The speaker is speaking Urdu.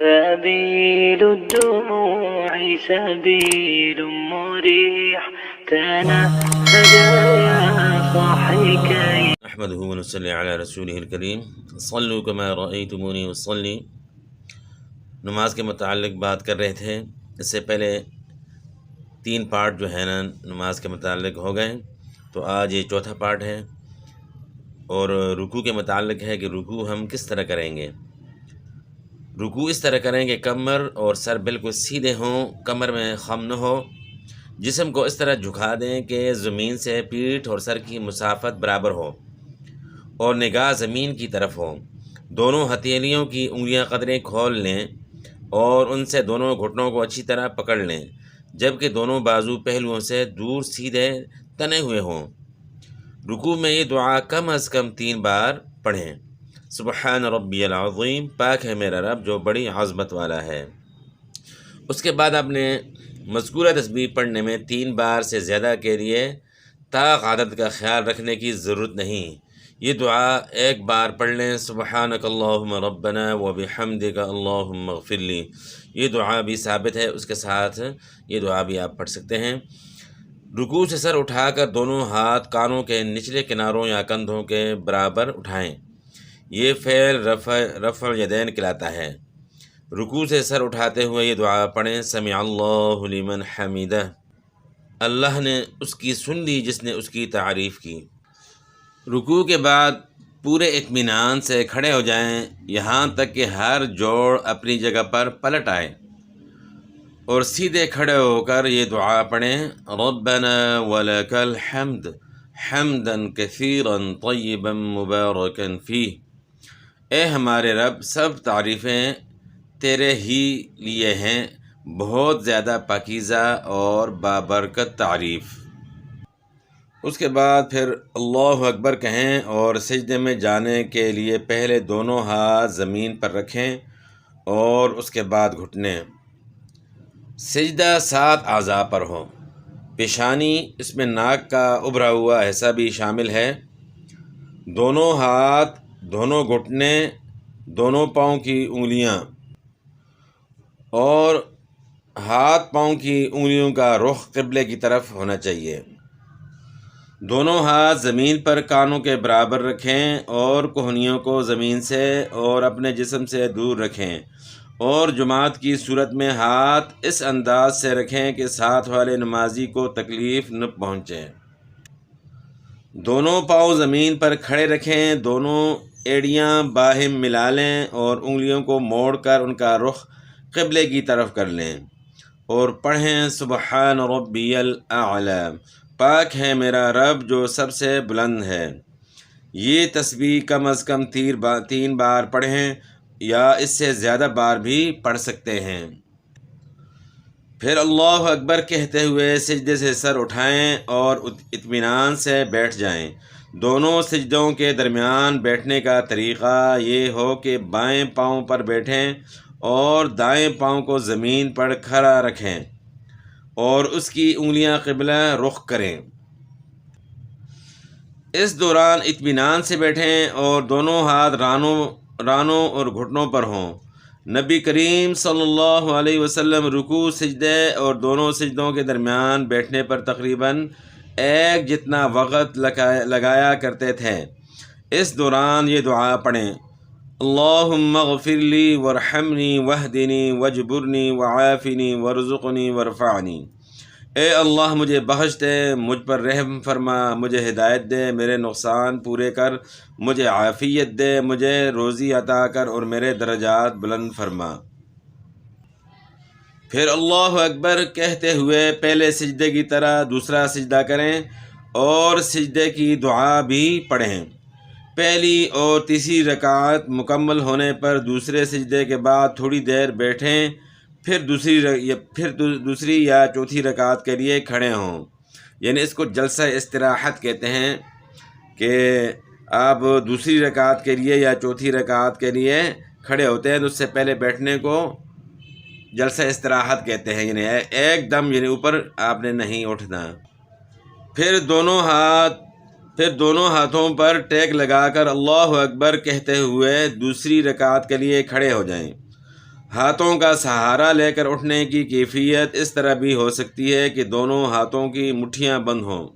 سبيل الدموع سبيل مريح تنهد يا صاحي كي نحمده ونصلي علی رسولہ الکریم صلوا کما رأیتمونی وصلی۔ نماز کے متعلق بات کر رہے تھے۔ اس سے پہلے 3 پارٹ جو ہے نا نماز کے متعلق ہو گئے، تو آج یہ چوتھا پارٹ ہے، اور رکوع کے متعلق ہے کہ رکوع ہم کس طرح کریں گے۔ رکوع اس طرح کریں کہ کمر اور سر بالکل سیدھے ہوں، کمر میں خم نہ ہو، جسم کو اس طرح جھکا دیں کہ زمین سے پیٹھ اور سر کی مسافت برابر ہو، اور نگاہ زمین کی طرف ہو۔ دونوں ہتھیلیوں کی انگلیاں قدرے کھول لیں اور ان سے دونوں گھٹنوں کو اچھی طرح پکڑ لیں، جبکہ دونوں بازو پہلوؤں سے دور سیدھے تنے ہوئے ہوں۔ رکوع میں یہ دعا کم از کم 3 بار پڑھیں۔ سبحان ربی العظیم، پاک ہے میرا رب جو بڑی عظمت والا ہے۔ اس کے بعد آپ نے مذکورہ تسبیح پڑھنے میں 3 بار سے زیادہ کے لیے طاق عدد کا خیال رکھنے کی ضرورت نہیں۔ یہ دعا ایک بار پڑھ لیں، سبحانک اللہم ربنا وبحمدک اللہم اغفر لی۔ یہ دعا بھی ثابت ہے، اس کے ساتھ یہ دعا بھی آپ پڑھ سکتے ہیں۔ رکوع سے سر اٹھا کر دونوں ہاتھ کانوں کے نچلے کناروں یا کندھوں کے برابر اٹھائیں۔ یہ فعل رفع الیدین کہلاتا ہے۔ رکوع سے سر اٹھاتے ہوئے یہ دعا پڑھیں، سمع اللہ لمن حمیدہ، اللہ نے اس کی سن لی جس نے اس کی تعریف کی۔ رکوع کے بعد پورے اطمینان سے کھڑے ہو جائیں، یہاں تک کہ ہر جوڑ اپنی جگہ پر پلٹ آئے، اور سیدھے کھڑے ہو کر یہ دعا پڑھیں، ربنا ولک الحمد حمدا کثیرا طیبا مبارکا فیہ، اے ہمارے رب سب تعریفیں تیرے ہی لیے ہیں، بہت زیادہ پاکیزہ اور بابرکت تعریف۔ اس کے بعد پھر اللہ اکبر کہیں اور سجدے میں جانے کے لیے پہلے دونوں ہاتھ زمین پر رکھیں اور اس کے بعد گھٹنے۔ سجدہ 7 اعضاء پر ہو، پیشانی، اس میں ناک کا ابھرا ہوا حصہ بھی شامل ہے، دونوں ہاتھ، دونوں گھٹنے، دونوں پاؤں کی انگلیاں، اور ہاتھ پاؤں کی انگلیوں کا رخ قبلے کی طرف ہونا چاہیے۔ دونوں ہاتھ زمین پر کانوں کے برابر رکھیں اور کوہنیوں کو زمین سے اور اپنے جسم سے دور رکھیں، اور جماعت کی صورت میں ہاتھ اس انداز سے رکھیں کہ ساتھ والے نمازی کو تکلیف نہ پہنچے۔ دونوں پاؤں زمین پر کھڑے رکھیں، دونوں ایڑیاں باہم ملا لیں اور انگلیوں کو موڑ کر ان کا رخ قبلے کی طرف کر لیں، اور پڑھیں سبحان ربی الاعلی، پاک ہے میرا رب جو سب سے بلند ہے۔ یہ تسبیح کم از کم 3 بار پڑھیں، یا اس سے زیادہ بار بھی پڑھ سکتے ہیں۔ پھر اللہ اکبر کہتے ہوئے سجدے سے سر اٹھائیں اور اطمینان سے بیٹھ جائیں۔ دونوں سجدوں کے درمیان بیٹھنے کا طریقہ یہ ہو کہ بائیں پاؤں پر بیٹھیں اور دائیں پاؤں کو زمین پر کھڑا رکھیں اور اس کی انگلیاں قبلہ رخ کریں۔ اس دوران اطمینان سے بیٹھیں اور دونوں ہاتھ رانوں اور گھٹنوں پر ہوں۔ نبی کریم صلی اللہ علیہ وسلم رکوع، سجدے اور دونوں سجدوں کے درمیان بیٹھنے پر تقریباً ایک جتنا وقت لگایا کرتے تھے۔ اس دوران یہ دعا پڑھیں، اللہم اغفر لی ورحمنی واہدنی واجبرنی وعافنی وارزقنی وارفعنی، اے اللہ مجھے بخش دے، مجھ پر رحم فرما، مجھے ہدایت دے، میرے نقصان پورے کر، مجھے عافیت دے، مجھے روزی عطا کر اور میرے درجات بلند فرما۔ پھر اللہ اکبر کہتے ہوئے پہلے سجدے کی طرح دوسرا سجدہ کریں اور سجدے کی دعا بھی پڑھیں۔ پہلی اور تیسری رکعت مکمل ہونے پر دوسرے سجدے کے بعد تھوڑی دیر بیٹھیں، پھر دوسری یا چوتھی رکعت کے لیے کھڑے ہوں، یعنی اس کو جلسہ استراحت کہتے ہیں، کہ آپ دوسری رکعت کے لیے یا چوتھی رکعت کے لیے کھڑے ہوتے ہیں تو اس سے پہلے بیٹھنے کو جلسہ استراحت کہتے ہیں، یعنی ایک دم یعنی اوپر آپ نے نہیں اٹھنا۔ پھر دونوں ہاتھوں پر ٹیک لگا کر اللہ اکبر کہتے ہوئے دوسری رکعت کے لیے کھڑے ہو جائیں۔ ہاتھوں کا سہارا لے کر اٹھنے کی کیفیت اس طرح بھی ہو سکتی ہے کہ دونوں ہاتھوں کی مٹھیاں بند ہوں